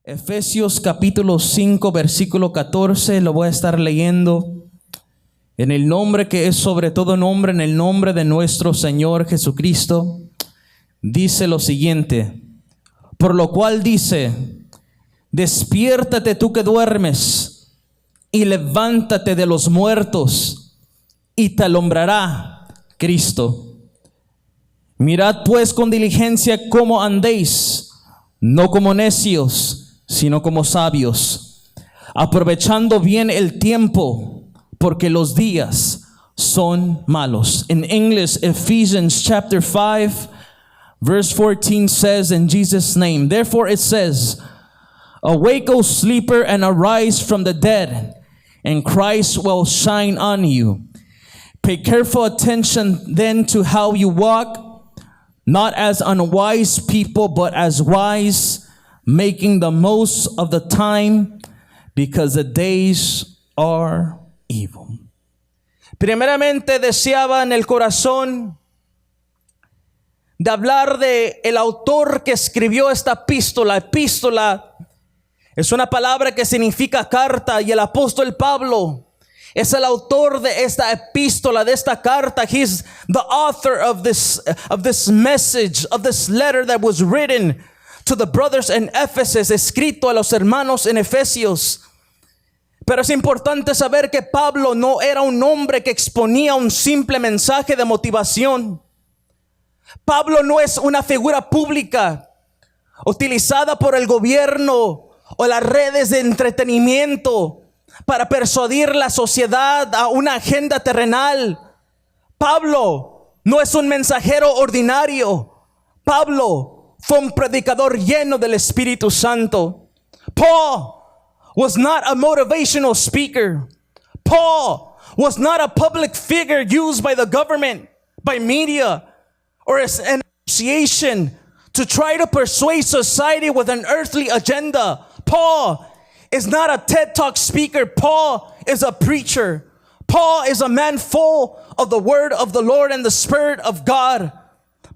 Efesios capítulo 5, versículo 14, lo voy a estar leyendo en el nombre que es sobre todo nombre, en el nombre de nuestro Señor Jesucristo. Dice lo siguiente: por lo cual dice, despiértate tú que duermes, y levántate de los muertos, y te alumbrará Cristo. Mirad pues con diligencia cómo andéis, no como necios, sino como sabios, aprovechando bien el tiempo, porque los días son malos. In English, Ephesians chapter 5, verse 14 says, in Jesus' name, therefore it says, awake, O sleeper, and arise from the dead, and Christ will shine on you. Pay careful attention then to how you walk, not as unwise people, but as wise, making the most of the time, because the days are evil. Primeramente deseaba en el corazón de hablar de el autor que escribió esta epístola. Epístola es una palabra que significa carta, y el apóstol Pablo es el autor de esta epístola, de esta carta. He's the author of this message, of this letter that was written to the brothers in Ephesus, escrito a los hermanos en Efesios. Pero es importante saber que Pablo no era un hombre que exponía un simple mensaje de motivación. Pablo no es una figura pública utilizada por el gobierno o las redes de entretenimiento para persuadir la sociedad a una agenda terrenal. Pablo no es un mensajero ordinario. Pablo fue un predicador lleno del Espíritu Santo. Paul was not a motivational speaker. Paul was not a public figure used by the government, by media, or as an association to try to persuade society with an earthly agenda. Paul is not a TED Talk speaker. Paul is a preacher. Paul is a man full of the word of the Lord and the Spirit of God.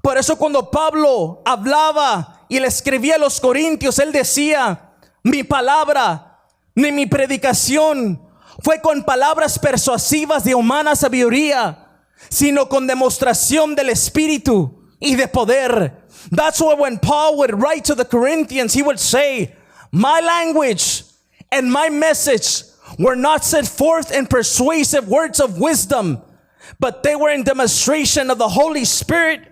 Por eso cuando Pablo hablaba y le escribía a los Corintios, él decía, mi palabra ni mi predicación fue con palabras persuasivas de humana sabiduría, sino con demostración del Espíritu y de poder. That's why when Paul would write to the Corinthians, he would say, my language and my message were not set forth in persuasive words of wisdom, but they were in demonstration of the Holy Spirit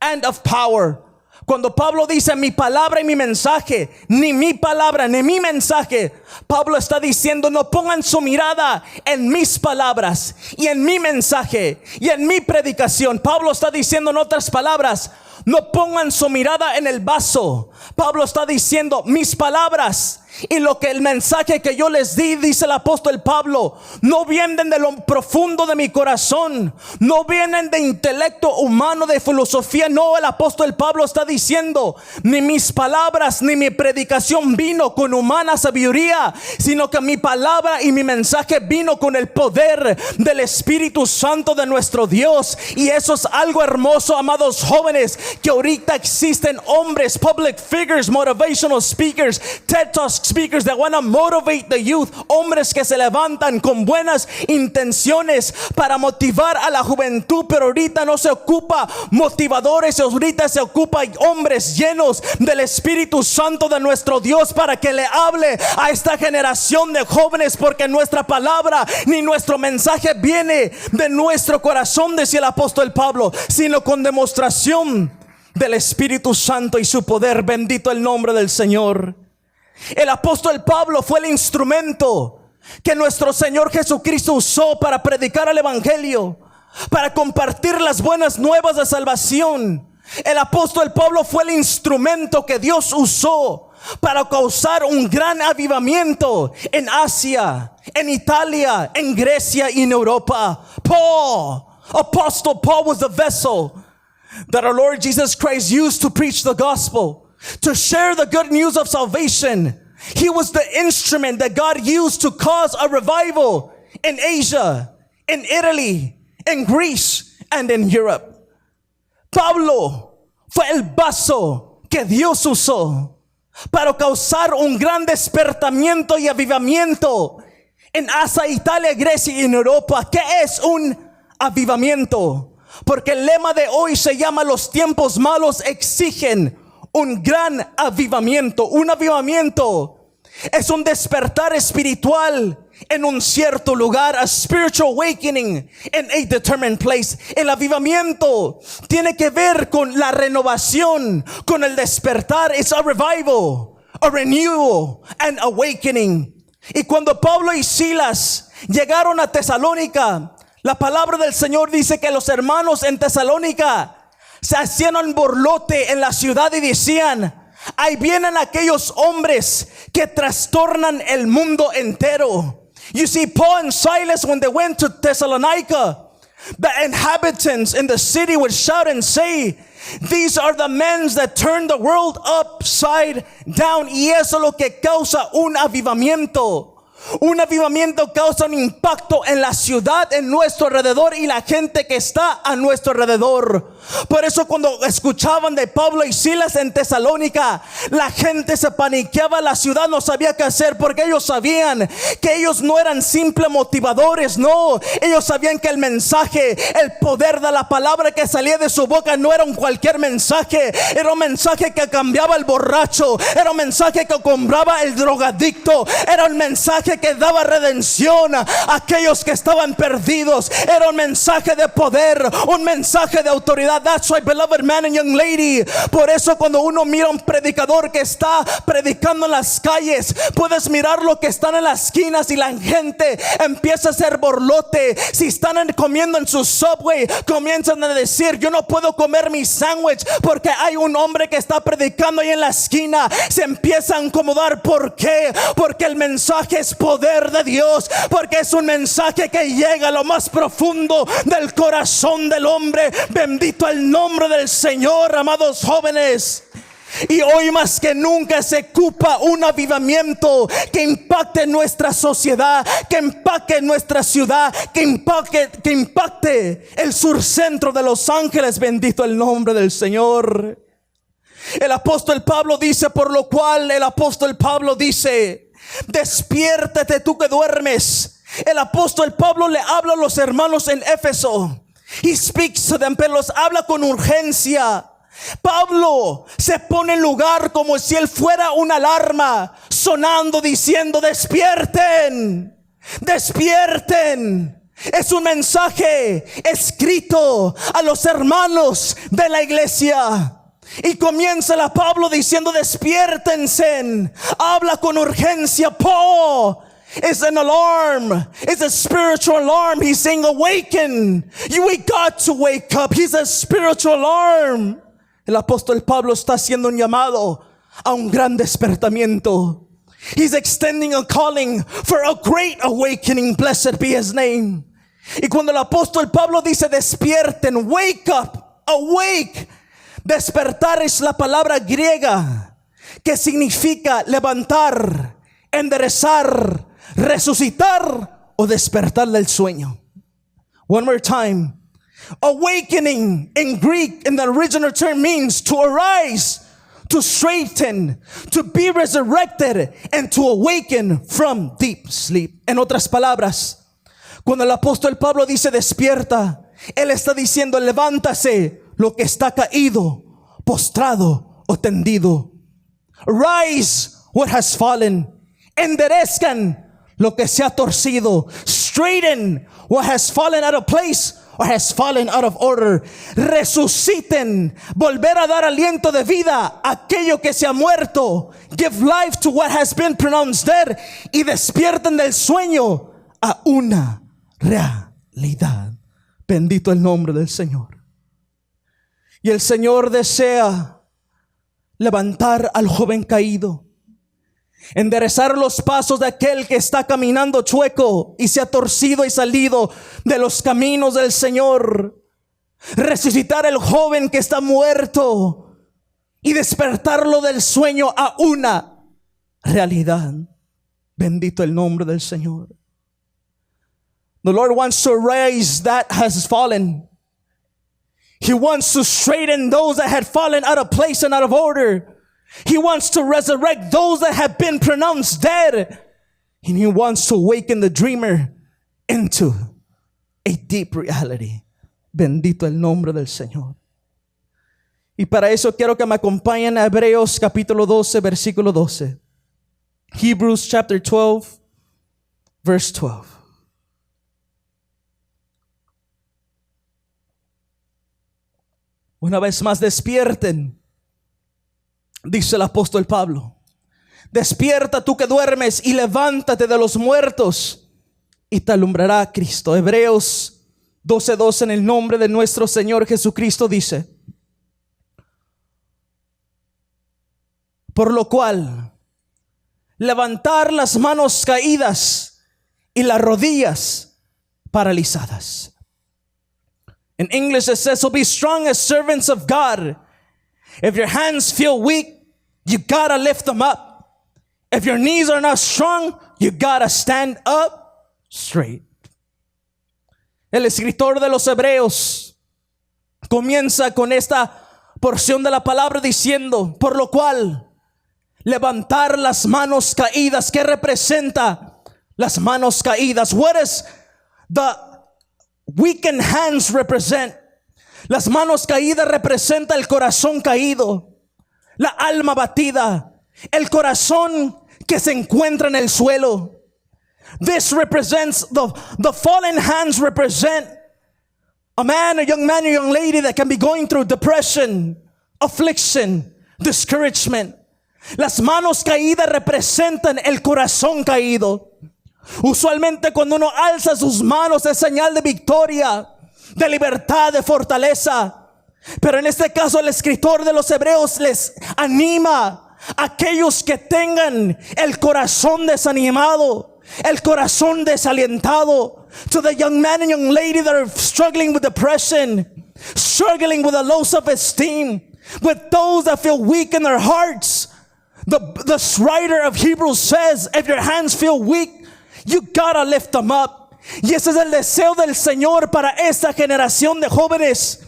and of power. Cuando Pablo dice mi palabra y mi mensaje, ni mi palabra ni mi mensaje, Pablo está diciendo no pongan su mirada en mis palabras y en mi mensaje y en mi predicación. Pablo está diciendo en otras palabras, no pongan su mirada en el vaso. Pablo está diciendo mis palabras y lo que el mensaje que yo les di, dice el apóstol Pablo, no vienen de lo profundo de mi corazón, no vienen de intelecto humano, de filosofía. No, el apóstol Pablo está diciendo, ni mis palabras ni mi predicación vino con humana sabiduría, sino que mi palabra y mi mensaje vino con el poder del Espíritu Santo de nuestro Dios. Y eso es algo hermoso, amados jóvenes, que ahorita existen hombres, public figures, motivational speakers, TED Talk speakers that want to motivate the youth, hombres que se levantan con buenas intenciones para motivar a la juventud, pero ahorita no se ocupa motivadores, ahorita se ocupa hombres llenos del Espíritu Santo de nuestro Dios para que le hable a esta generación de jóvenes, porque nuestra palabra ni nuestro mensaje viene de nuestro corazón, decía el apóstol Pablo, sino con demostración del Espíritu Santo y su poder. Bendito el nombre del Señor. El apóstol Pablo fue el instrumento que nuestro Señor Jesucristo usó para predicar el evangelio, para compartir las buenas nuevas de salvación. El apóstol Pablo fue el instrumento que Dios usó para causar un gran avivamiento en Asia, en Italia, en Grecia y en Europa. Apostle Paul was the vessel that our Lord Jesus Christ used to preach the gospel, to share the good news of salvation. He was the instrument that God used to cause a revival in Asia, in Italy, in Greece, and in Europe. Pablo fue el vaso que Dios usó para causar un gran despertamiento y avivamiento en Asia, Italia, Grecia y en Europa. ¿Qué es un avivamiento? Porque el lema de hoy se llama: los tiempos malos exigen un gran avivamiento. Un avivamiento es un despertar espiritual en un cierto lugar, a spiritual awakening in a determined place. El avivamiento tiene que ver con la renovación, con el despertar. It's a revival, a renewal, and awakening. Y cuando Pablo y Silas llegaron a Tesalónica, la palabra del Señor dice que los hermanos en Tesalónica se hacían un borlote en la ciudad y decían: ahí vienen aquellos hombres que trastornan el mundo entero. You see, Paul and Silas, when they went to Thessalonica, the inhabitants in the city would shout and say, these are the men that turn the world upside down. Y eso es lo que causa un avivamiento. Un avivamiento causa un impacto en la ciudad, en nuestro alrededor y la gente que está a nuestro alrededor. Por eso cuando escuchaban de Pablo y Silas en Tesalónica, la gente se paniqueaba, la ciudad no sabía qué hacer, porque ellos sabían que ellos no eran simples motivadores, no, ellos sabían que el mensaje, el poder de la palabra que salía de su boca no era un cualquier mensaje, era un mensaje que cambiaba el borracho, era un mensaje que compraba el drogadicto, era un mensaje que daba redención a aquellos que estaban perdidos, era un mensaje de poder, un mensaje de autoridad. That's why, beloved man and young lady, por eso cuando uno mira a un predicador que está predicando en las calles, puedes mirar lo que están en las esquinas y la gente empieza a hacer borlote. Si están comiendo en su Subway, comienzan a decir: yo no puedo comer mi sándwich porque hay un hombre que está predicando ahí en la esquina. Se empieza a incomodar. ¿Por qué? Porque el mensaje es poder de Dios, porque es un mensaje que llega a lo más profundo del corazón del hombre. Bendito el nombre del Señor, amados jóvenes. Y hoy más que nunca se ocupa un avivamiento que impacte nuestra sociedad, que impacte nuestra ciudad, que impacte el surcentro de Los Ángeles. Bendito el nombre del Señor. El apóstol Pablo dice, por lo cual el apóstol Pablo dice: despiértate tú que duermes. El apóstol Pablo le habla a los hermanos en Éfeso. He speaks to them, pero los habla con urgencia. Pablo se pone en lugar como si él fuera una alarma sonando, diciendo: despierten, despierten. Es un mensaje escrito a los hermanos de la iglesia. Y comienza la Pablo diciendo: despiértense. Habla con urgencia. Paul is an alarm. It's a spiritual alarm. He's saying awaken. We got to wake up. He's a spiritual alarm. El apóstol Pablo está haciendo un llamado a un gran despertamiento. He's extending a calling for a great awakening. Blessed be his name. Y cuando el apóstol Pablo dice despierten, wake up, awake. Despertar es la palabra griega que significa levantar, enderezar, resucitar o despertar del sueño. One more time. Awakening in Greek in the original term means to arise, to straighten, to be resurrected, and to awaken from deep sleep. En otras palabras, cuando el apóstol Pablo dice despierta, él está diciendo levántase lo que está caído, postrado o tendido. Rise what has fallen. Enderezcan lo que se ha torcido. Straighten what has fallen out of place or has fallen out of order. Resuciten, volver a dar aliento de vida a aquello que se ha muerto. Give life to what has been pronounced dead. Y despierten del sueño a una realidad. Bendito el nombre del Señor. Y el Señor desea levantar al joven caído, enderezar los pasos de aquel que está caminando chueco y se ha torcido y salido de los caminos del Señor, resucitar al joven que está muerto y despertarlo del sueño a una realidad. Bendito el nombre del Señor. The Lord wants to raise that has fallen. He wants to straighten those that had fallen out of place and out of order. He wants to resurrect those that have been pronounced dead. And He wants to awaken the dreamer into a deep reality. Bendito el nombre del Señor. Y para eso quiero que me acompañen a Hebreos capítulo 12, versículo 12. Hebrews chapter 12, verse 12. Una vez más, despierten, dice el apóstol Pablo. Despierta tú que duermes y levántate de los muertos y te alumbrará Cristo. Hebreos 12:12, en el nombre de nuestro Señor Jesucristo dice: por lo cual, levantar las manos caídas y las rodillas paralizadas. In English it says, so be strong as servants of God. If your hands feel weak, you gotta lift them up. If your knees are not strong, you gotta stand up straight. El escritor de los Hebreos comienza con esta porción de la palabra diciendo, por lo cual, levantar las manos caídas. ¿Qué representa las manos caídas? What does the weakened hands represent? Las manos caídas representa el corazón caído, la alma batida, el corazón que se encuentra en el suelo. This represents the fallen hands represent a man, a young lady that can be going through depression, affliction, discouragement. Las manos caídas representan el corazón caído. Usualmente cuando uno alza sus manos es señal de victoria, de libertad, de fortaleza. Pero en este caso el escritor de los Hebreos les anima a aquellos que tengan el corazón desanimado, el corazón desalentado. To the young man and young lady that are struggling with depression, struggling with a low self-esteem, with those that feel weak in their hearts. The writer of Hebrews says, if your hands feel weak, you gotta lift them up. Y ese es el deseo del Señor para esta generación de jóvenes.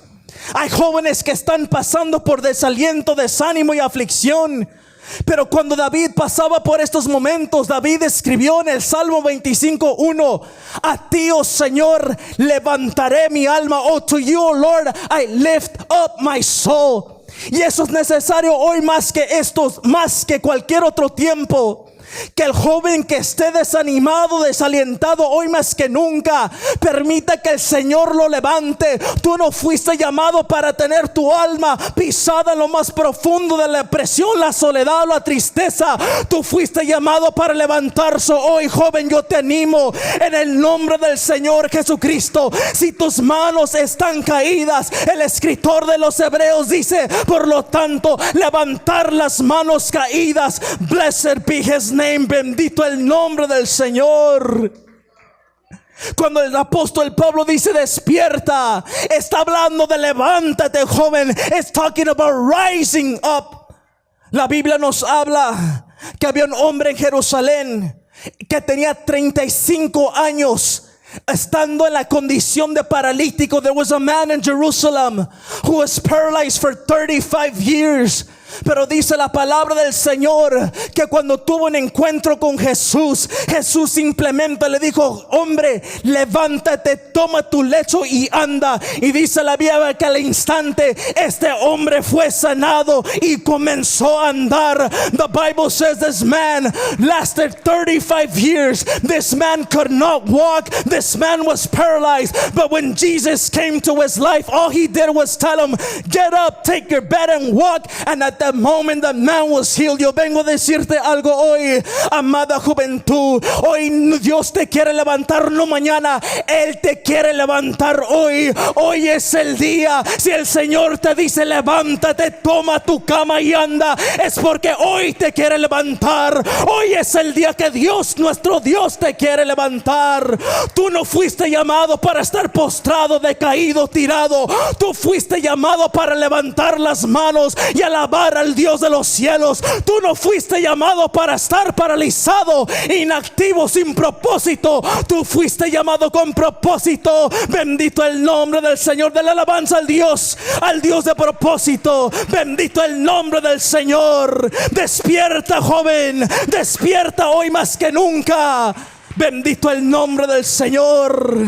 Hay jóvenes que están pasando por desaliento, desánimo y aflicción. Pero cuando David pasaba por estos momentos, David escribió en el Salmo 25:1, a ti, oh Señor, levantaré mi alma. Oh, to you, oh Lord, I lift up my soul. Y eso es necesario hoy más que estos, más que cualquier otro tiempo. Que el joven que esté desanimado, desalentado, hoy más que nunca, permita que el Señor lo levante. Tú no fuiste llamado para tener tu alma pisada en lo más profundo de la depresión, la soledad o la tristeza. Tú fuiste llamado para levantarse hoy, joven. Yo te animo en el nombre del Señor Jesucristo. Si tus manos están caídas, el escritor de los Hebreos dice, por lo tanto, levantar las manos caídas. Blessed be His name. Bendito el nombre del Señor. Cuando el apóstol Pablo dice despierta, está hablando de levántate, joven. It's talking about rising up. La Biblia nos habla que había un hombre en Jerusalén que tenía 35 años estando en la condición de paralítico. There was a man in Jerusalem who was paralyzed for 35 years. Pero dice la palabra del Señor que cuando tuvo un encuentro con Jesús, Jesús simplemente le dijo, hombre, levántate, toma tu lecho y anda. Y dice la Biblia que al instante este hombre fue sanado y comenzó a andar. The Bible says this man lasted 35 years. This man could not walk. This man was paralyzed. But when Jesus came to his life, all he did was tell him, get up, take your bed and walk. And at that moment the man was healed. Yo vengo a decirte algo hoy, amada juventud. Hoy Dios te quiere levantar, no mañana. Él te quiere levantar hoy. Hoy es el día. Si el Señor te dice levántate, toma tu cama y anda, es porque hoy te quiere levantar. Hoy es el día que Dios, nuestro Dios, te quiere levantar. Tú no fuiste llamado para estar postrado, decaído, tirado. Tú fuiste llamado para levantar las manos y alabar adorar al Dios de los cielos. Tú no fuiste llamado para estar paralizado, inactivo, sin propósito. Tú fuiste llamado con propósito. Bendito el nombre del Señor. De la alabanza al Dios de propósito. Bendito el nombre del Señor. Despierta, joven, despierta hoy más que nunca. Bendito el nombre del Señor.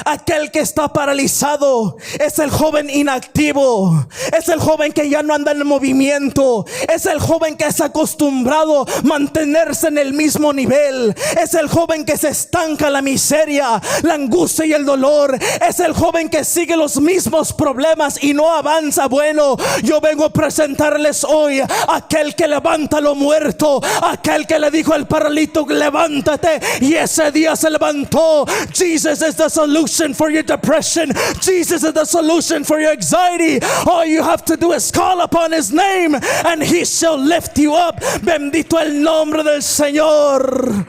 Aquel que está paralizado es el joven inactivo, es el joven que ya no anda en movimiento, es el joven que es acostumbrado a mantenerse en el mismo nivel, es el joven que se estanca en la miseria, la angustia y el dolor, es el joven que sigue los mismos problemas y no avanza. Bueno, yo vengo a presentarles hoy a aquel que levanta lo muerto, aquel que le dijo al paralítico: levántate, y ese día se levantó. Jesus is the solution for your depression. Jesus is the solution for your anxiety. All you have to do is call upon His name and He shall lift you up. Bendito el nombre del Señor.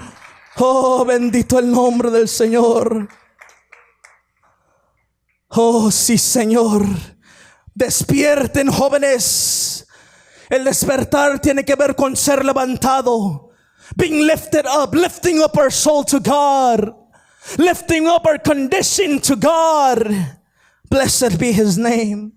Oh, bendito el nombre del Señor. Oh, sí, Señor. Despierten, jóvenes. El despertar tiene que ver con ser levantado. Being lifted up, lifting up our soul to God. Lifting up our condition to God. Blessed be His name.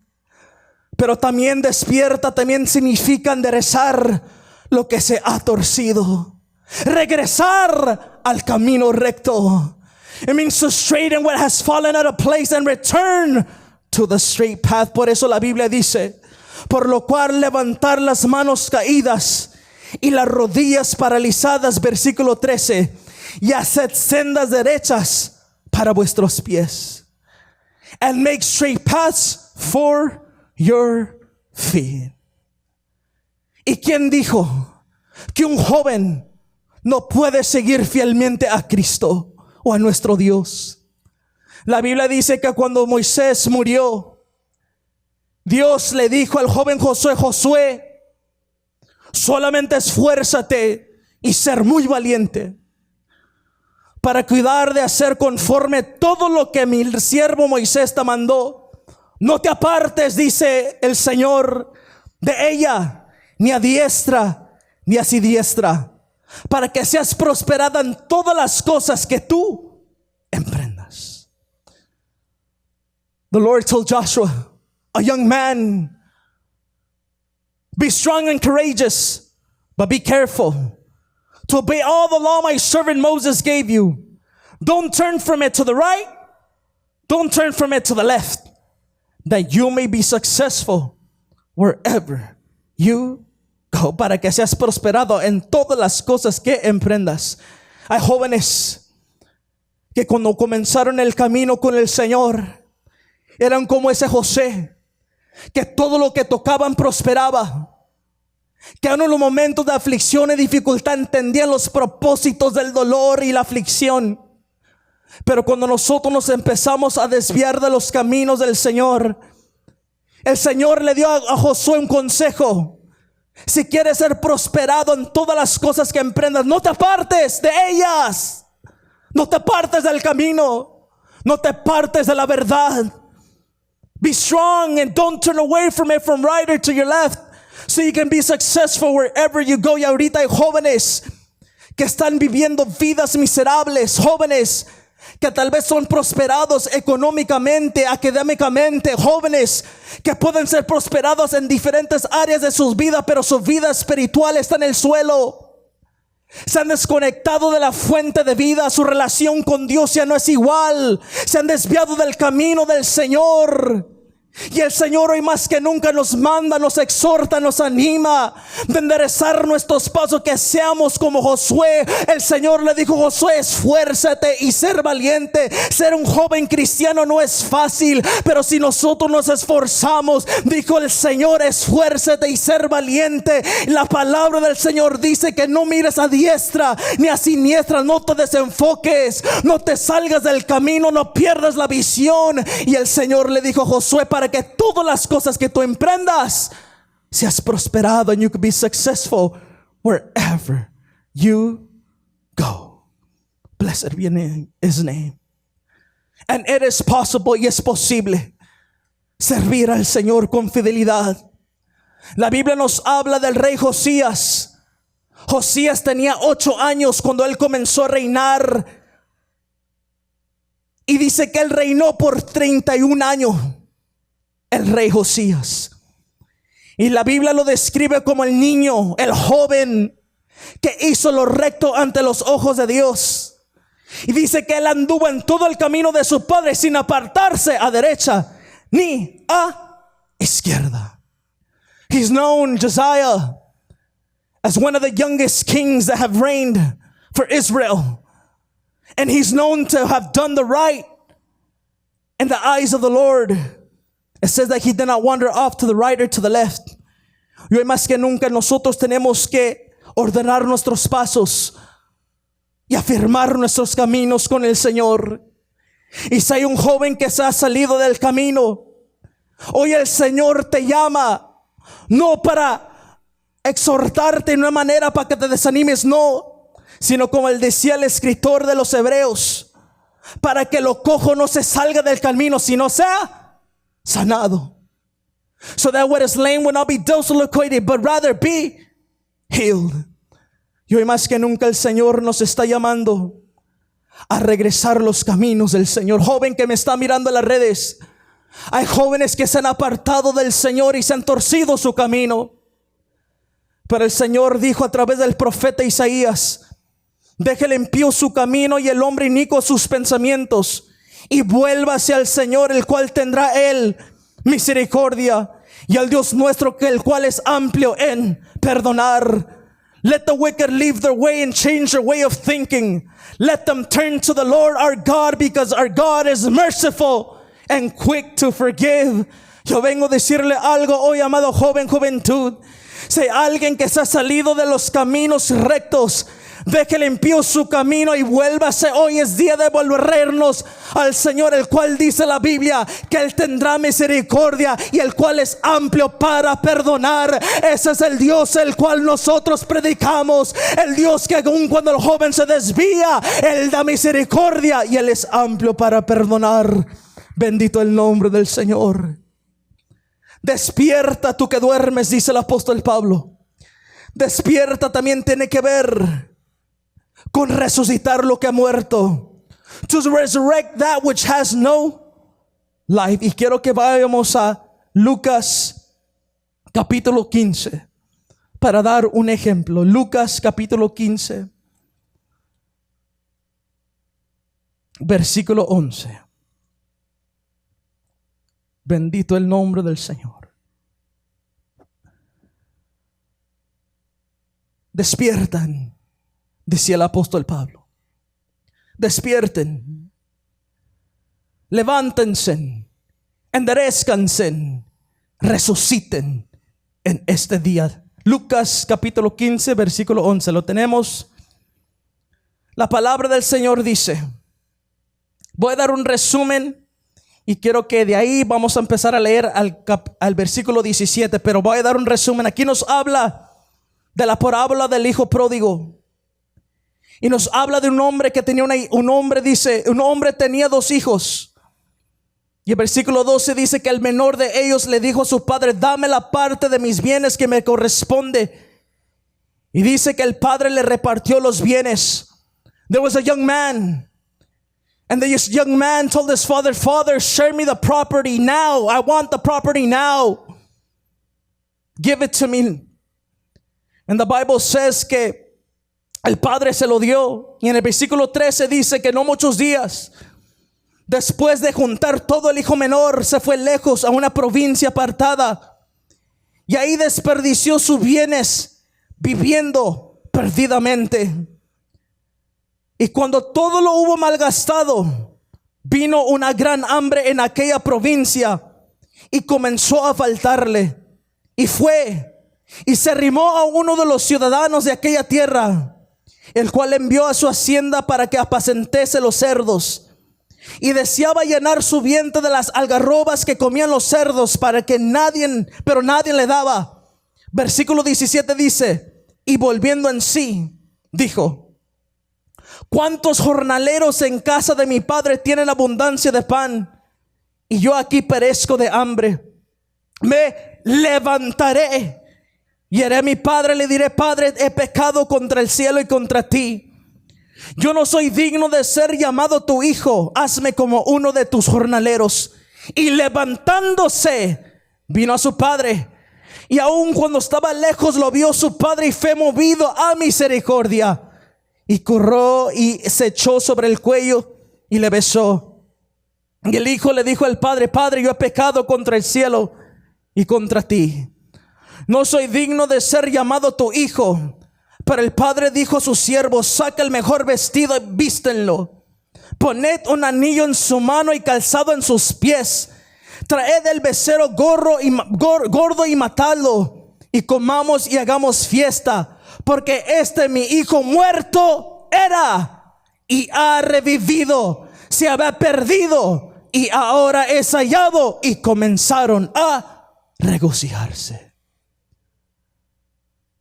Pero también despierta, también significa enderezar lo que se ha torcido. Regresar al camino recto. It means to straighten what has fallen out of place and return to the straight path. Por eso la Biblia dice: por lo cual levantar las manos caídas y las rodillas paralizadas, versículo 13, y haced sendas derechas para vuestros pies, and make straight paths for your feet. ¿Y quién dijo que un joven no puede seguir fielmente a Cristo o a nuestro Dios? La Biblia dice que cuando Moisés murió, Dios le dijo al joven Josué: Josué, solamente esfuérzate y ser muy valiente para cuidar de hacer conforme todo lo que mi siervo Moisés te mandó. No te apartes, dice el Señor, de ella, ni a diestra ni a siniestra, para que seas prosperada en todas las cosas que tú emprendas. The Lord told Joshua, a young man, be strong and courageous, but be careful to obey all the law my servant Moses gave you. Don't turn from it to the right, don't turn from it to the left, that you may be successful wherever you go. Para que seas prosperado en todas las cosas que emprendas. Hay jóvenes que cuando comenzaron el camino con el Señor eran como ese José, que todo lo que tocaban prosperaba, que aún en los momentos de aflicción y dificultad entendían los propósitos del dolor y la aflicción. Pero cuando nosotros nos empezamos a desviar de los caminos del Señor, el Señor le dio a Josué un consejo: si quieres ser prosperado en todas las cosas que emprendas, no te apartes de ellas, no te apartes del camino, no te apartes de la verdad. Be strong and don't turn away from it, from right or to your left, so you can be successful wherever you go. Y ahorita hay jóvenes que están viviendo vidas miserables, jóvenes que tal vez son prosperados económicamente, académicamente, jóvenes que pueden ser prosperados en diferentes áreas de sus vidas, pero su vida espiritual está en el suelo. Se han desconectado de la fuente de vida, su relación con Dios ya no es igual, se han desviado del camino del Señor. Y el Señor hoy más que nunca nos manda, nos exhorta, nos anima de enderezar nuestros pasos, que seamos como Josué. El Señor le dijo: Josué, esfuérzate y ser valiente. Ser un joven cristiano no es fácil, pero si nosotros nos esforzamos, dijo el Señor, esfuérzate y ser valiente. La palabra del Señor dice que no mires a diestra ni a siniestra, no te desenfoques, no te salgas del camino, no pierdas la visión. Y el Señor le dijo a Josué: para que todas las cosas que tú emprendas seas prosperado, and you can be successful wherever you go. Blessed be His name. And it is possible, y es posible servir al Señor con fidelidad, La Biblia nos habla del rey Josías. Josías tenía 8 años cuando él comenzó a reinar. Y dice que él reinó por 31 años. El rey Josías. Y la Biblia lo describe como el niño, el joven que hizo lo recto ante los ojos de Dios. Y dice que él anduvo en todo el camino de su padre sin apartarse a derecha ni a izquierda. He's known, Josiah, as one of the youngest kings that have reigned for Israel. And he's known to have done the right in the eyes of the Lord. It says that he did not wander off to the right or to the left. Y hoy más que nunca nosotros tenemos que ordenar nuestros pasos y afirmar nuestros caminos con el Señor. Y si hay un joven que se ha salido del camino, hoy el Señor te llama, no para exhortarte de una manera para que te desanimes, no, sino como él decía el escritor de los Hebreos, para que lo cojo no se salga del camino, sino sea sanado. So that what is lame will not be dislocated, but rather be healed. Y hoy más que nunca el Señor nos está llamando a regresar los caminos del Señor. Joven que me está mirando en las redes, hay jóvenes que se han apartado del Señor y se han torcido su camino. Pero el Señor dijo a través del profeta Isaías: deje el impío su camino y el hombre inicuo sus pensamientos, y vuélvase al Señor, el cual tendrá él misericordia, y al Dios nuestro, que el cual es amplio en perdonar. Let the wicked leave their way and change their way of thinking. Let them turn to the Lord our God, because our God is merciful and quick to forgive. Yo vengo a decirle algo hoy, amado joven, juventud. Si hay alguien que se ha salido de los caminos rectos, deje el impío su camino y vuélvase. Hoy es día de volvernos al Señor, el cual dice la Biblia que Él tendrá misericordia y el cual es amplio para perdonar. Ese es el Dios el cual nosotros predicamos, el Dios que aun cuando el joven se desvía, Él da misericordia y Él es amplio para perdonar. Bendito el nombre del Señor. Despierta tú que duermes, dice el apóstol Pablo. Despierta también tiene que ver con resucitar lo que ha muerto. To resurrect that which has no life. Y quiero que vayamos a Lucas capítulo 15 para dar un ejemplo. Lucas capítulo 15 versículo 11. Bendito el nombre del Señor. Despiertan, decía el apóstol Pablo. Despierten, levántense, enderezcanse, resuciten en este día. Lucas capítulo 15 versículo 11. Lo tenemos. La palabra del Señor dice, voy a dar un resumen y quiero que de ahí vamos a empezar a leer al versículo 17, pero voy a dar un resumen. Aquí nos habla de la parábola del hijo pródigo. Y nos habla de un hombre que tenía un hombre tenía 2 hijos. Y el versículo 12 dice que el menor de ellos le dijo a su padre: dame la parte de mis bienes que me corresponde. Y dice que el padre le repartió los bienes. There was a young man, and this young man told his father, Father, share me the property now. I want the property now. Give it to me. And the Bible says que el padre se lo dio. Y en el versículo 13 dice que no muchos días después de juntar todo, el hijo menor se fue lejos a una provincia apartada. Y ahí desperdició sus bienes viviendo perdidamente. Y cuando todo lo hubo malgastado, vino una gran hambre en aquella provincia y comenzó a faltarle. Y fue y se arrimó a uno de los ciudadanos de aquella tierra, el cual envió a su hacienda para que apacentase los cerdos. Y deseaba llenar su vientre de las algarrobas que comían los cerdos, pero nadie le daba. Versículo 17 dice: y volviendo en sí, dijo: ¿cuántos jornaleros en casa de mi padre tienen abundancia de pan, y yo aquí perezco de hambre? Me levantaré y haré a mi padre, le diré: Padre, he pecado contra el cielo y contra ti. Yo no soy digno de ser llamado tu hijo. Hazme como uno de tus jornaleros. Y levantándose, vino a su padre. Y aun cuando estaba lejos, lo vio su padre y fue movido a misericordia. Y corrió y se echó sobre el cuello y le besó. Y el hijo le dijo al padre: Padre, yo he pecado contra el cielo y contra ti. No soy digno de ser llamado tu hijo. Pero el padre dijo a sus siervos: Saca el mejor vestido y vístenlo. Poned un anillo en su mano y calzado en sus pies. Traed el becerro gordo y matadlo. Y comamos y hagamos fiesta. Porque mi hijo muerto era y ha revivido. Se había perdido y ahora es hallado. Y comenzaron a regocijarse.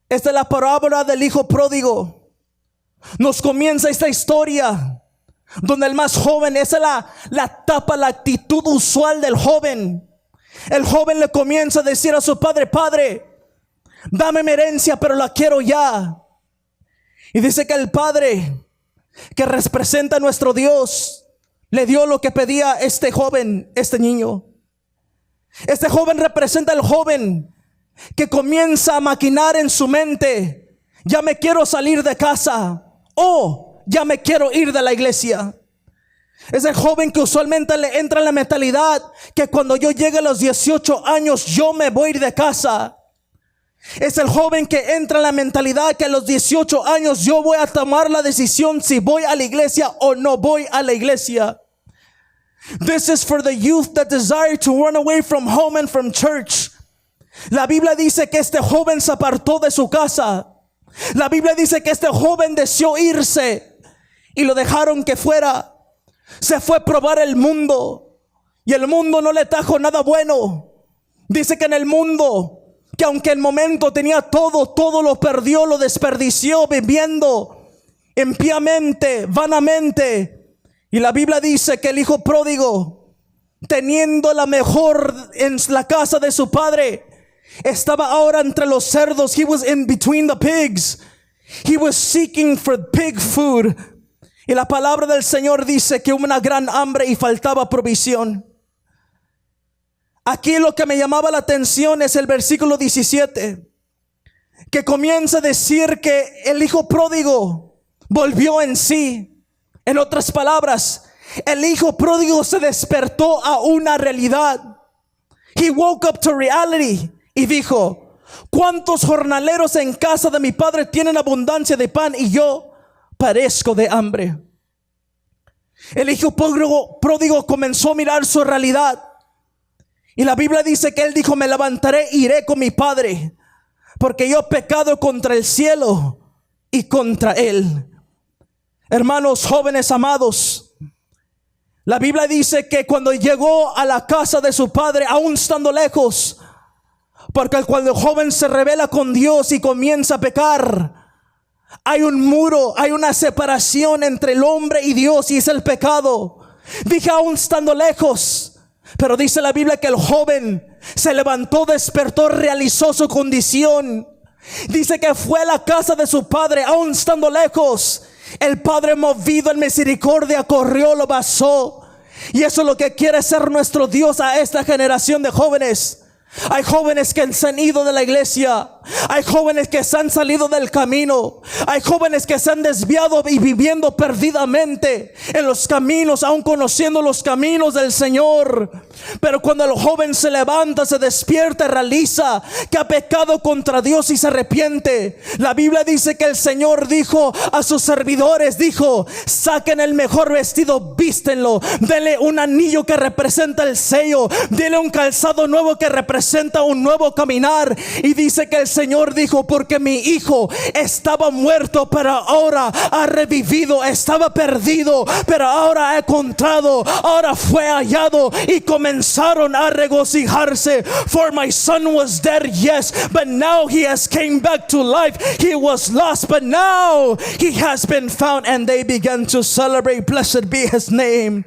Esta es la parábola del hijo pródigo. Nos comienza esta historia donde el más joven, esa es la etapa, la actitud usual del joven. El joven le comienza a decir a su padre: Padre, dame mi herencia, pero la quiero ya. Y dice que el padre, que representa a nuestro Dios, le dio lo que pedía este joven, este niño. Este joven representa al joven que comienza a maquinar en su mente: ya me quiero salir de casa, o ya me quiero ir de la iglesia. Es el joven que usualmente le entra en la mentalidad que cuando yo llegue a los 18 años yo me voy a ir de casa. Es el joven que entra en la mentalidad que a los 18 años yo voy a tomar la decisión si voy a la iglesia o no voy a la iglesia. This is for the youth that desire to run away from home and from church. La Biblia dice que este joven se apartó de su casa. La Biblia dice que este joven deseó irse y lo dejaron que fuera. Se fue a probar el mundo y el mundo no le trajo nada bueno. Dice que en el mundo, que aunque en el momento tenía todo lo perdió, lo desperdició viviendo impíamente, vanamente. Y la Biblia dice que el hijo pródigo, teniendo la mejor en la casa de su padre, estaba ahora entre los cerdos. He was in between the pigs. He was seeking for pig food. Y la palabra del Señor dice que hubo una gran hambre y faltaba provisión. Aquí lo que me llamaba la atención es el versículo 17, que comienza a decir que el hijo pródigo volvió en sí. En otras palabras, el hijo pródigo se despertó a una realidad. He woke up to reality. Y dijo: ¿cuántos jornaleros en casa de mi padre tienen abundancia de pan y yo padezco de hambre? El hijo pródigo comenzó a mirar su realidad. Y la Biblia dice que él dijo: me levantaré e iré con mi padre, porque yo he pecado contra el cielo y contra él. Hermanos jóvenes amados, la Biblia dice que cuando llegó a la casa de su padre, aún estando lejos, porque cuando el joven se revela con Dios y comienza a pecar, hay un muro, hay una separación entre el hombre y Dios, y es el pecado. Dije aún estando lejos, pero dice la Biblia que el joven se levantó, despertó, realizó su condición. Dice que fue a la casa de su padre aún estando lejos. El padre, movido en misericordia, corrió, lo besó. Y eso es lo que quiere ser nuestro Dios a esta generación de jóvenes. Hay jóvenes que se han ido de la iglesia. Hay jóvenes que se han salido del camino. Hay jóvenes que se han desviado y viviendo perdidamente en los caminos, aún conociendo los caminos del Señor. Pero cuando el joven se levanta, se despierta, realiza que ha pecado contra Dios y se arrepiente, la Biblia dice que el Señor dijo a sus servidores, dijo: saquen el mejor vestido, vístenlo, denle un anillo que representa el sello, denle un calzado nuevo que representa un nuevo caminar. Y dice que el Señor dijo: porque mi hijo estaba muerto, pero ahora ha revivido. Estaba perdido, pero ahora ha encontrado. Ahora fue hallado. Y comenzaron a regocijarse. For my son was dead, yes, but now he has came back to life. He was lost, but now he has been found. And they began to celebrate. Blessed be his name.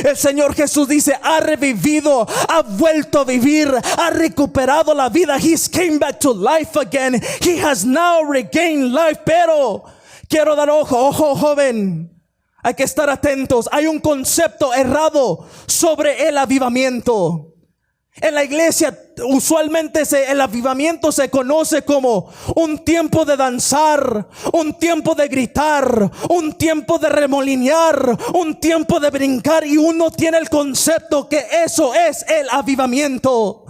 El Señor Jesús dice, ha revivido, ha vuelto a vivir, ha recuperado la vida. He's came back to life again. He has now regained life. Pero quiero dar ojo joven. Hay que estar atentos. Hay un concepto errado sobre el avivamiento. En la iglesia usualmente el avivamiento se conoce como un tiempo de danzar, un tiempo de gritar, un tiempo de remolinear, un tiempo de brincar, y uno tiene el concepto que eso es el avivamiento.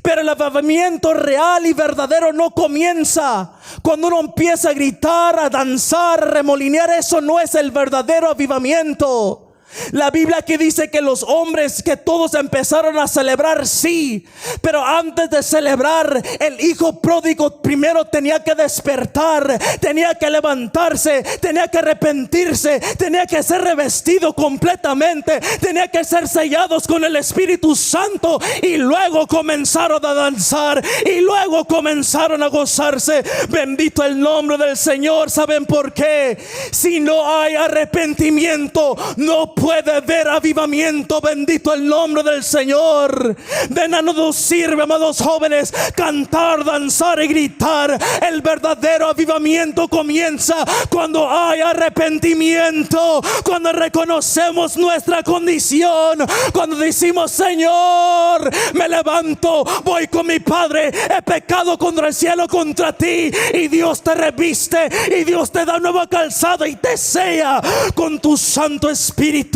Pero el avivamiento real y verdadero no comienza cuando uno empieza a gritar, a danzar, a remolinear. Eso no es el verdadero avivamiento. La Biblia aquí dice que los hombres, que todos empezaron a celebrar, sí, pero antes de celebrar, el hijo pródigo primero tenía que despertar, tenía que levantarse, tenía que arrepentirse, tenía que ser revestido completamente, tenía que ser sellados con el Espíritu Santo, y luego comenzaron a danzar, y luego comenzaron a gozarse. Bendito el nombre del Señor. ¿Saben por qué? Si no hay arrepentimiento, no puede haber avivamiento. Bendito el nombre del Señor. De nada nos sirve, amados jóvenes, cantar, danzar y gritar. El verdadero avivamiento comienza cuando hay arrepentimiento, cuando reconocemos nuestra condición, cuando decimos: Señor, me levanto, voy con mi Padre, he pecado contra el cielo, contra ti, y Dios te reviste, y Dios te da nueva calzada y te sella con tu Santo Espíritu.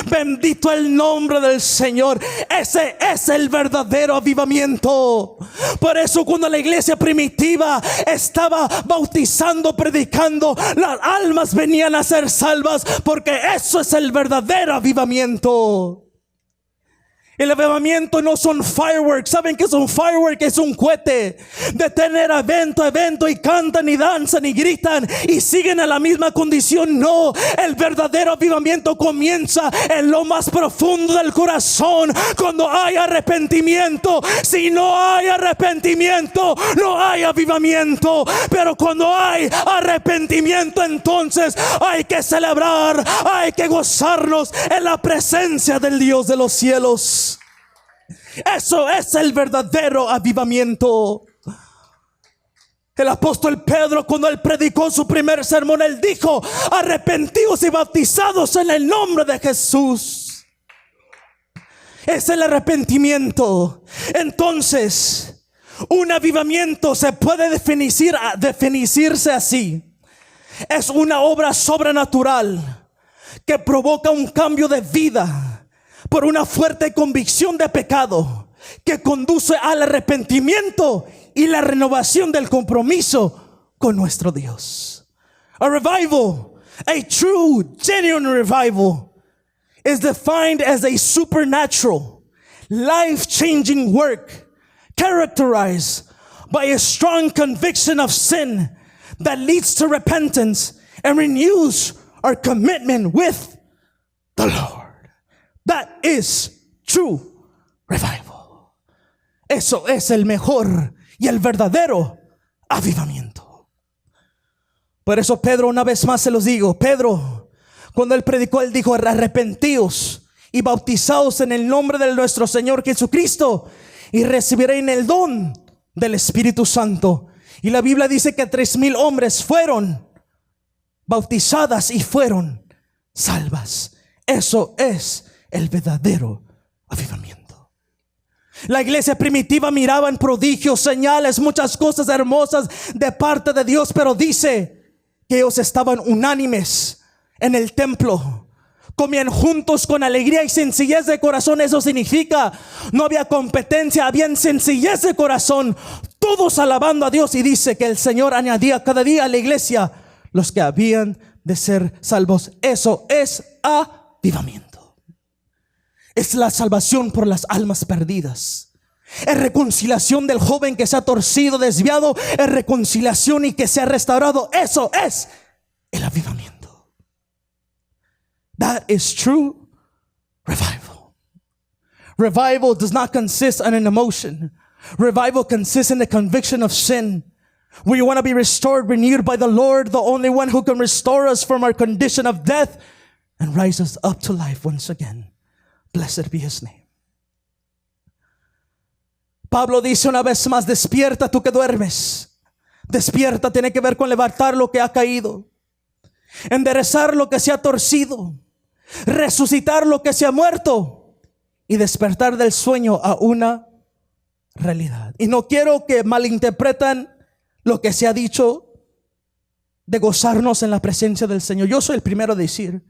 Bendito el nombre del Señor. Ese es el verdadero avivamiento. Por eso cuando la iglesia primitiva estaba bautizando, predicando, las almas venían a ser salvas, porque eso es el verdadero avivamiento. El avivamiento no son fireworks. ¿Saben qué es un firework? Es un cohete de tener evento a evento, y cantan y danzan y gritan y siguen a la misma condición. No, el verdadero avivamiento comienza en lo más profundo del corazón, cuando hay arrepentimiento. Si no hay arrepentimiento, no hay avivamiento. Pero cuando hay arrepentimiento, entonces hay que celebrar, hay que gozarnos en la presencia del Dios de los cielos. Eso es el verdadero avivamiento. El apóstol Pedro, cuando él predicó su primer sermón, él dijo: arrepentidos y bautizados en el nombre de Jesús. Es el arrepentimiento. Entonces, un avivamiento se puede definirse así: es una obra sobrenatural que provoca un cambio de vida por una fuerte convicción de pecado, que conduce al arrepentimiento y la renovación del compromiso con nuestro Dios. A revival, a true, genuine revival, is defined as a supernatural, life-changing work characterized by a strong conviction of sin that leads to repentance and renews our commitment with the Lord. That is true revival. Eso es el mejor y el verdadero avivamiento. Por eso Pedro, una vez más se los digo, Pedro, cuando él predicó, él dijo: arrepentíos y bautizaos en el nombre de nuestro Señor Jesucristo, y recibiréis el don del Espíritu Santo. Y la Biblia dice que 3,000 hombres fueron bautizadas y fueron salvas. Eso es el verdadero avivamiento. La iglesia primitiva miraba en prodigios, señales, muchas cosas hermosas de parte de Dios, pero dice que ellos estaban unánimes en el templo, comían juntos con alegría y sencillez de corazón. Eso significa, no había competencia, había sencillez de corazón, todos alabando a Dios. Y dice que el Señor añadía cada día a la iglesia los que habían de ser salvos. Eso es avivamiento. Es la salvación por las almas perdidas. Es reconciliación del joven que se ha torcido, desviado. Es reconciliación y que se ha restaurado. Eso es el avivamiento. That is true revival. Revival does not consist in an emotion. Revival consists in the conviction of sin. We want to be restored, renewed by the Lord, the only one who can restore us from our condition of death and rise us up to life once again. Blessed be his name. Pablo dice una vez más, despierta tú que duermes. Despierta tiene que ver con levantar lo que ha caído, enderezar lo que se ha torcido, resucitar lo que se ha muerto y despertar del sueño a una realidad. Y no quiero que malinterpretan lo que se ha dicho de gozarnos en la presencia del Señor. Yo soy el primero a decir,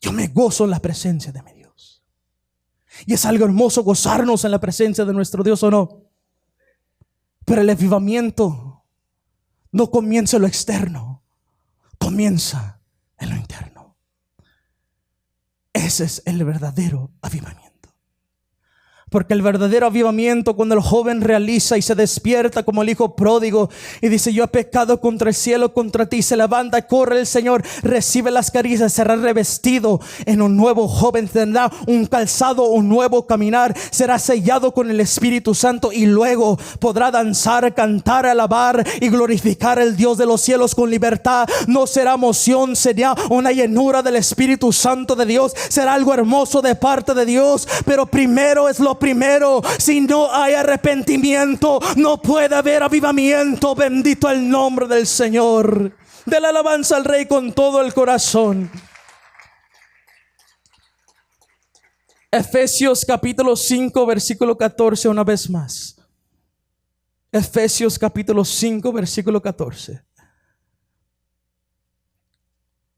yo me gozo en la presencia de mi Dios. Y es algo hermoso gozarnos en la presencia de nuestro Dios, ¿o no? Pero el avivamiento no comienza en lo externo, comienza en lo interno. Ese es el verdadero avivamiento. Porque el verdadero avivamiento, cuando el joven realiza y se despierta como el hijo pródigo y dice, yo he pecado contra el cielo, contra ti, se levanta, corre el Señor, recibe las caricias, será revestido en un nuevo joven, tendrá un calzado, un nuevo caminar, será sellado con el Espíritu Santo y luego podrá danzar, cantar, alabar y glorificar al Dios de los cielos con libertad. No será emoción, será una llenura del Espíritu Santo de Dios, será algo hermoso de parte de Dios. Pero primero es lo primero. Si no hay arrepentimiento, no puede haber avivamiento. Bendito el nombre del Señor. De la alabanza al Rey con todo el corazón. Efesios capítulo 5 versículo 14 una vez más. Efesios capítulo 5 versículo 14.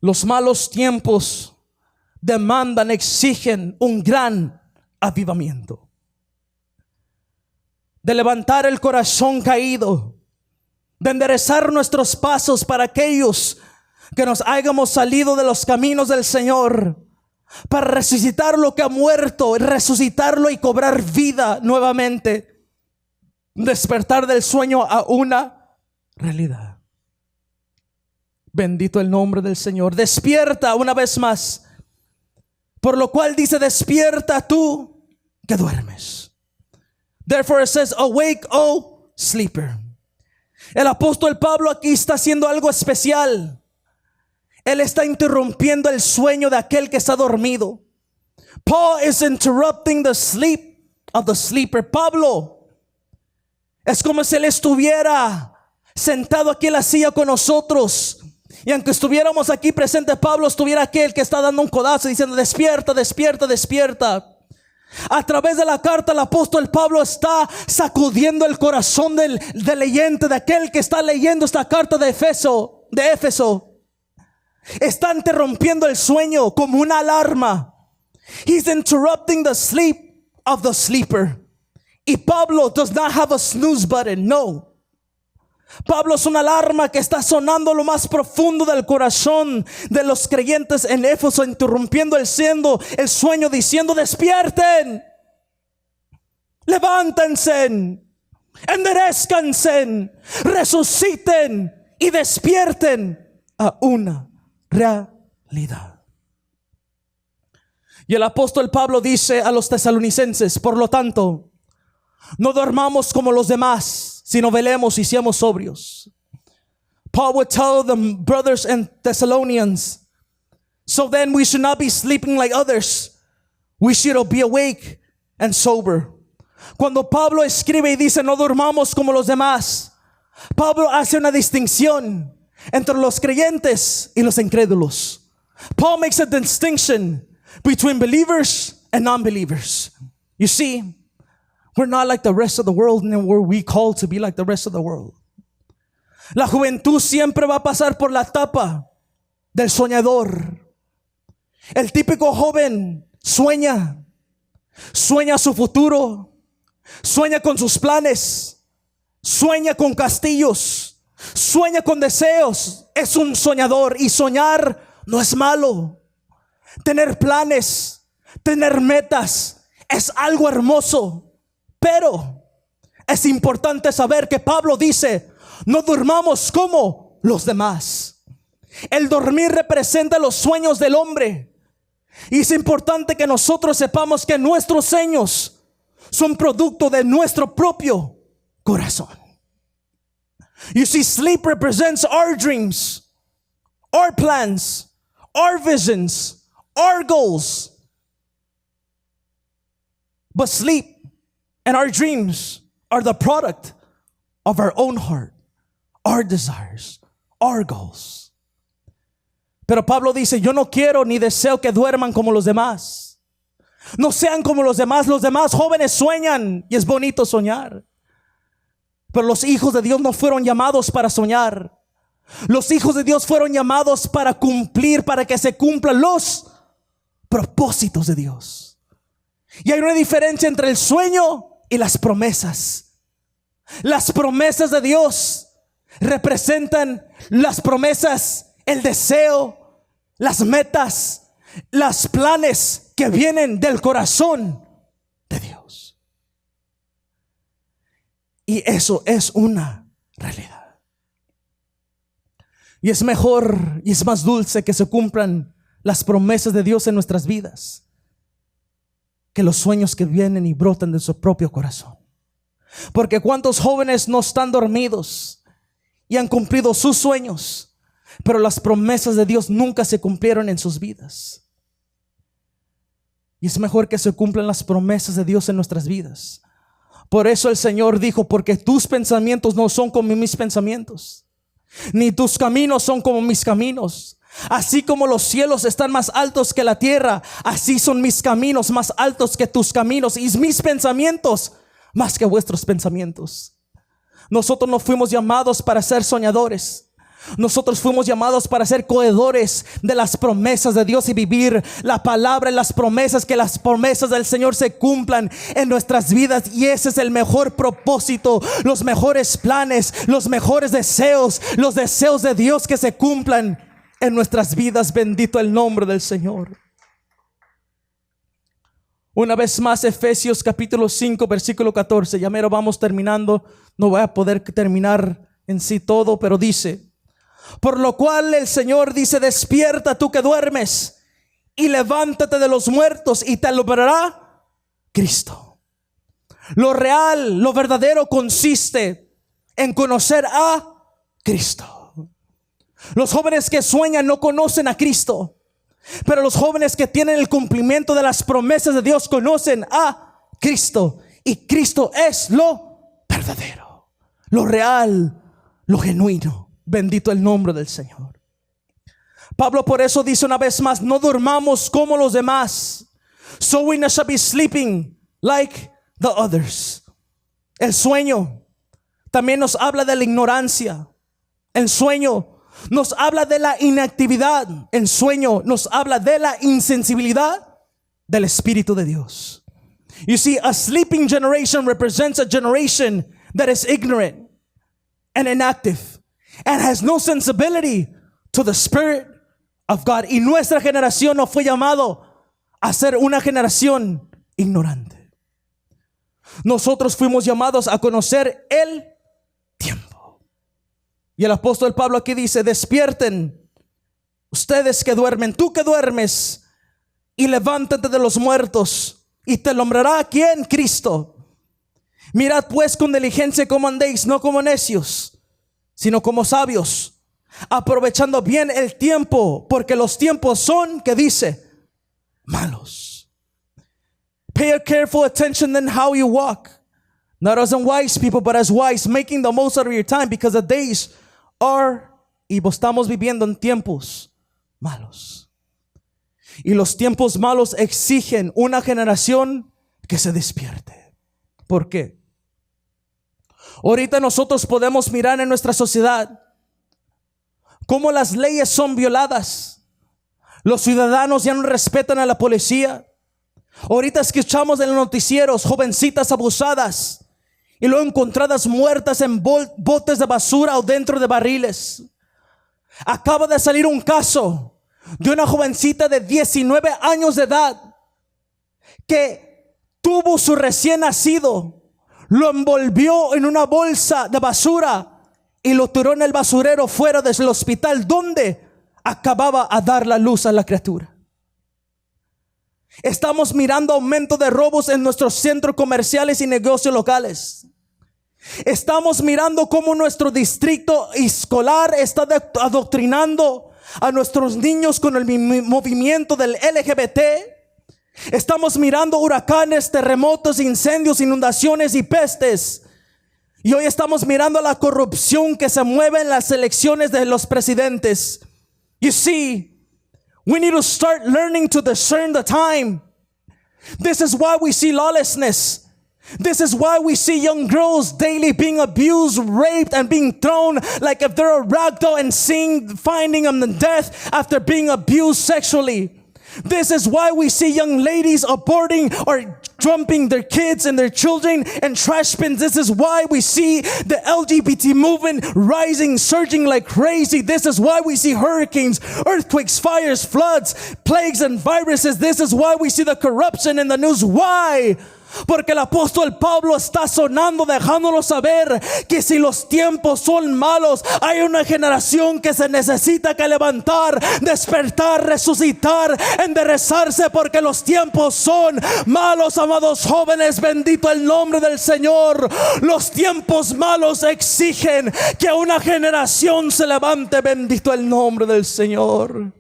Los malos tiempos demandan, exigen un gran avivamiento. De levantar el corazón caído, de enderezar nuestros pasos para aquellos que nos hayamos salido de los caminos del Señor, para resucitar lo que ha muerto, resucitarlo y cobrar vida nuevamente, despertar del sueño a una realidad. Bendito el nombre del Señor. Despierta una vez más, por lo cual dice, despierta tú que duermes. Therefore it says, awake, O sleeper. El apóstol Pablo aquí está haciendo algo especial. Él está interrumpiendo el sueño de aquel que está dormido. Paul is interrupting the sleep of the sleeper. Pablo es como si él estuviera sentado aquí en la silla con nosotros. Y aunque estuviéramos aquí presente, Pablo estuviera aquel que está dando un codazo diciendo, despierta, despierta, despierta. A través de la carta el apóstol Pablo está sacudiendo el corazón del leyente, de aquel que está leyendo esta carta de Éfeso. Está interrumpiendo el sueño como una alarma. He's interrupting the sleep of the sleeper. Y Pablo does not have a snooze button, no. Pablo es una alarma que está sonando lo más profundo del corazón de los creyentes en Éfeso, interrumpiendo el sueño, diciendo, despierten, levántense, enderezcanse, resuciten y despierten a una realidad. Y el apóstol Pablo dice a los tesalonicenses, por lo tanto, no dormamos como los demás, sino velemos y seamos sobrios. Paul would tell the brothers and Thessalonians, so then we should not be sleeping like others. We should be awake and sober. Cuando Pablo escribe y dice no dormamos como los demás, Pablo hace una distinción entre los creyentes y los incrédulos. Paul makes a distinction between believers and non-believers. You see, we're not like the rest of the world, and we're we called to be like the rest of the world. La juventud siempre va a pasar por la etapa del soñador. El típico joven sueña su futuro, sueña con sus planes, sueña con castillos, sueña con deseos. Es un soñador, y soñar no es malo. Tener planes, tener metas es algo hermoso. Pero es importante saber que Pablo dice, no durmamos como los demás. El dormir representa los sueños del hombre. Y es importante que nosotros sepamos que nuestros sueños son producto de nuestro propio corazón. You see, sleep represents our dreams, our plans, our visions, our goals. But sleep and our dreams are the product of our own heart, our desires, our goals. Pero Pablo dice, yo no quiero ni deseo que duerman como los demás. No sean como los demás. Los demás jóvenes sueñan y es bonito soñar. Pero los hijos de Dios no fueron llamados para soñar. Los hijos de Dios fueron llamados para cumplir, para que se cumplan los propósitos de Dios. Y hay una diferencia entre el sueño y las promesas. Las promesas de Dios representan las promesas, el deseo, las metas, los planes que vienen del corazón de Dios. Y eso es una realidad. Y es mejor y es más dulce que se cumplan las promesas de Dios en nuestras vidas que los sueños que vienen y brotan de su propio corazón. Porque cuántos jóvenes no están dormidos y han cumplido sus sueños, pero las promesas de Dios nunca se cumplieron en sus vidas. Y es mejor que se cumplan las promesas de Dios en nuestras vidas. Por eso el Señor dijo, porque tus pensamientos no son como mis pensamientos, ni tus caminos son como mis caminos. Así como los cielos están más altos que la tierra, así son mis caminos más altos que tus caminos, y mis pensamientos más que vuestros pensamientos. Nosotros no fuimos llamados para ser soñadores. Nosotros fuimos llamados para ser cohedores de las promesas de Dios y vivir la palabra y las promesas, que las promesas del Señor se cumplan en nuestras vidas. Y ese es el mejor propósito, los mejores planes, los mejores deseos, los deseos de Dios que se cumplan en nuestras vidas. Bendito el nombre del Señor. Una vez más, Efesios capítulo 5 versículo 14. Ya mero vamos terminando. No voy a poder terminar en sí todo, pero dice: por lo cual el Señor dice, despierta tú que duermes, y levántate de los muertos, y te alumbrará Cristo. Lo real, lo verdadero consiste en conocer a Cristo. Los jóvenes que sueñan no conocen a Cristo, pero los jóvenes que tienen el cumplimiento de las promesas de Dios conocen a Cristo. Y Cristo es lo verdadero, lo real, lo genuino. Bendito el nombre del Señor. Pablo por eso dice una vez más, no durmamos como los demás, so we shall be sleeping like the others. El sueño también nos habla de la ignorancia. El sueño nos habla de la inactividad. El sueño nos habla de la insensibilidad del Espíritu de Dios. You see, a sleeping generation represents a generation that is ignorant and inactive and has no sensibility to the Spirit of God. Y nuestra generación no fue llamado a ser una generación ignorante. Nosotros fuimos llamados a conocer el tiempo. Y el apóstol Pablo aquí dice, despierten ustedes que duermen, tú que duermes, y levántate de los muertos, y te alumbrará ¿quién? Cristo. Mirad pues con diligencia cómo andéis, no como necios, sino como sabios, aprovechando bien el tiempo, porque los tiempos son, ¿qué dice? Malos. Pay a careful attention then how you walk, not as unwise people, but as wise, making the most out of your time, because the days are evil. Estamos viviendo en tiempos malos. Y los tiempos malos exigen una generación que se despierte. ¿Por qué? Ahorita nosotros podemos mirar en nuestra sociedad cómo las leyes son violadas. Los ciudadanos ya no respetan a la policía. Ahorita escuchamos en los noticieros jovencitas abusadas y luego encontradas muertas en botes de basura o dentro de barriles. Acaba de salir un caso de una jovencita de 19 años de edad que tuvo su recién nacido, lo envolvió en una bolsa de basura y lo tiró en el basurero fuera del hospital donde acababa a dar la luz a la criatura. Estamos mirando aumento de robos en nuestros centros comerciales y negocios locales. Estamos mirando cómo nuestro distrito escolar está adoctrinando a nuestros niños con el movimiento del LGBT. Estamos mirando huracanes, terremotos, incendios, inundaciones y pestes. Y hoy estamos mirando la corrupción que se mueve en las elecciones de los presidentes. You see, we need to start learning to discern the time. This is why we see lawlessness. This is why we see young girls daily being abused, raped, and being thrown like if they're a ragdoll, and finding them in death after being abused sexually. This is why we see young ladies aborting or dumping their kids and their children in trash bins. This is why we see the LGBT movement rising, surging like crazy. This is why we see hurricanes, earthquakes, fires, floods, plagues, and viruses. This is why we see the corruption in the news. Why? Porque el apóstol Pablo está sonando, dejándonos saber que si los tiempos son malos, hay una generación que se necesita que levantar, despertar, resucitar, enderezarse, porque los tiempos son malos, amados jóvenes. Bendito el nombre del Señor. Los tiempos malos exigen que una generación se levante. Bendito el nombre del Señor.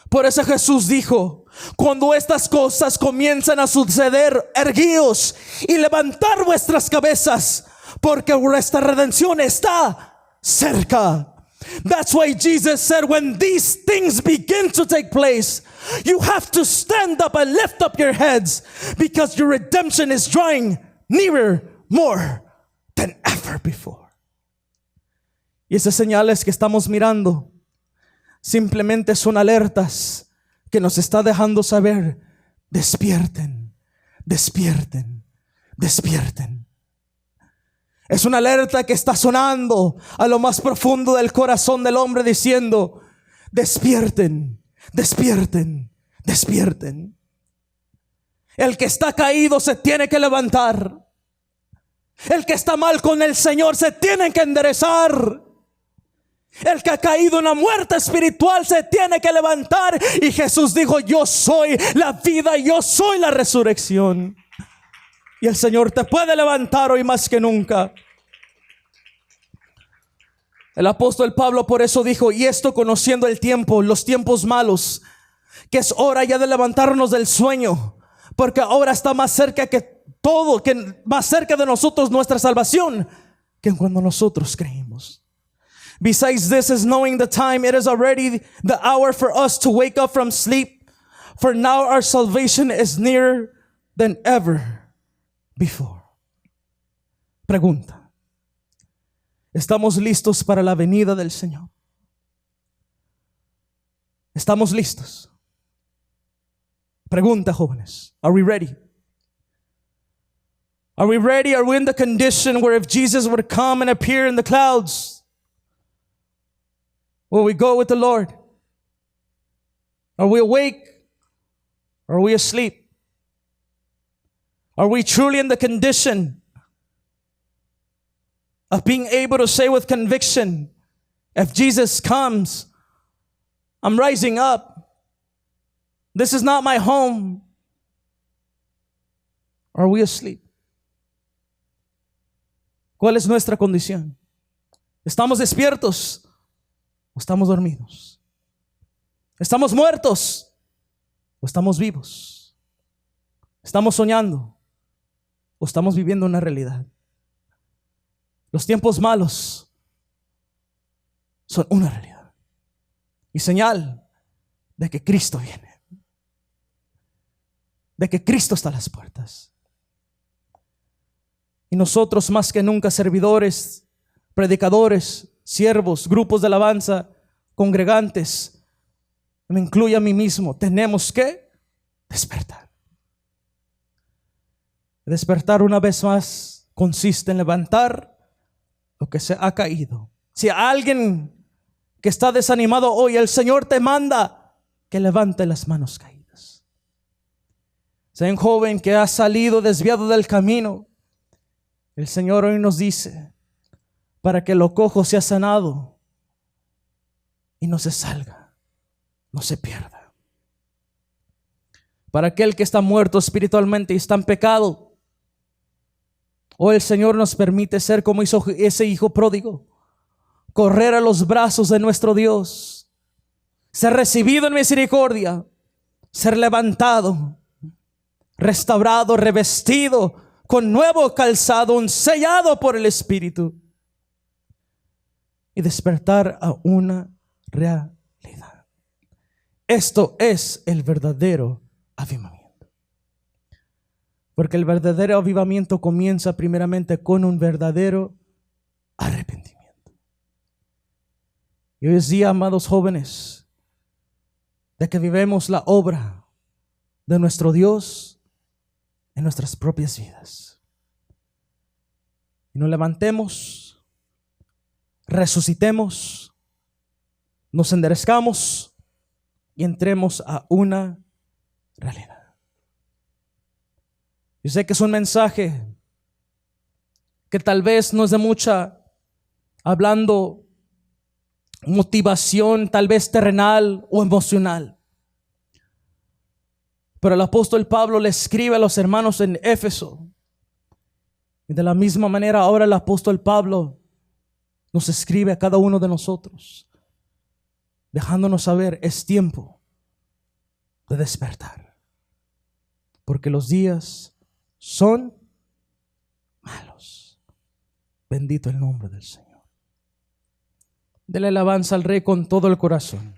Por eso Jesús dijo: cuando estas cosas comiencen a suceder, erguíos y levantar vuestras cabezas, porque vuestra redención está cerca. That's why Jesus said, when these things begin to take place, you have to stand up and lift up your heads, because your redemption is drawing nearer more than ever before. Y esas señales que estamos mirando simplemente son alertas que nos está dejando saber: despierten, despierten, despierten. Es una alerta que está sonando a lo más profundo del corazón del hombre, diciendo: despierten, despierten, despierten. El que está caído se tiene que levantar. El que está mal con el Señor se tiene que enderezar. El que ha caído en la muerte espiritual se tiene que levantar. Y Jesús dijo: yo soy la vida, yo soy la resurrección. Y el Señor te puede levantar hoy más que nunca. El apóstol Pablo por eso dijo: y esto conociendo el tiempo, los tiempos malos, que es hora ya de levantarnos del sueño, porque ahora está más cerca que todo, que más cerca de nosotros nuestra salvación, que cuando nosotros creímos. Besides this is knowing the time, it is already the hour for us to wake up from sleep, for now our salvation is nearer than ever before. Pregunta: ¿estamos listos para la venida del Señor? ¿Estamos listos? Pregunta, jóvenes. Are we ready? Are we ready? Are we in the condition where if Jesus would come and appear in the clouds, will we go with the Lord? Are we awake? Or are we asleep? Are we truly in the condition of being able to say with conviction, if Jesus comes, I'm rising up. This is not my home. Or are we asleep? ¿Cuál es nuestra condición? ¿Estamos despiertos o estamos dormidos? ¿Estamos muertos o estamos vivos? ¿Estamos soñando o estamos viviendo una realidad? Los tiempos malos son una realidad y señal de que Cristo viene, de que Cristo está a las puertas. Y nosotros más que nunca, servidores, predicadores, siervos, grupos de alabanza, congregantes, me incluye a mí mismo, tenemos que despertar. Despertar una vez más consiste en levantar lo que se ha caído. Si alguien que está desanimado hoy, el Señor te manda que levante las manos caídas. Sea un joven que ha salido desviado del camino, el Señor hoy nos dice, para que lo cojo sea sanado y no se salga, no se pierda. Para aquel que está muerto espiritualmente y está en pecado, hoy el Señor nos permite ser como hizo ese hijo pródigo, correr a los brazos de nuestro Dios, ser recibido en misericordia, ser levantado, restaurado, revestido con nuevo calzado, un sellado por el Espíritu, y despertar a una realidad. Esto es el verdadero avivamiento. Porque el verdadero avivamiento comienza primeramente con un verdadero arrepentimiento. Y hoy es día, amados jóvenes, de que vivemos la obra de nuestro Dios en nuestras propias vidas. Y nos levantemos, resucitemos, nos enderezcamos y entremos a una realidad. Yo sé que es un mensaje que tal vez no es de mucha, hablando motivación, tal vez terrenal o emocional. Pero el apóstol Pablo le escribe a los hermanos en Éfeso. Y de la misma manera ahora el apóstol Pablo nos escribe a cada uno de nosotros, dejándonos saber, es tiempo de despertar. Porque los días son malos. Bendito el nombre del Señor. Dele alabanza al Rey con todo el corazón.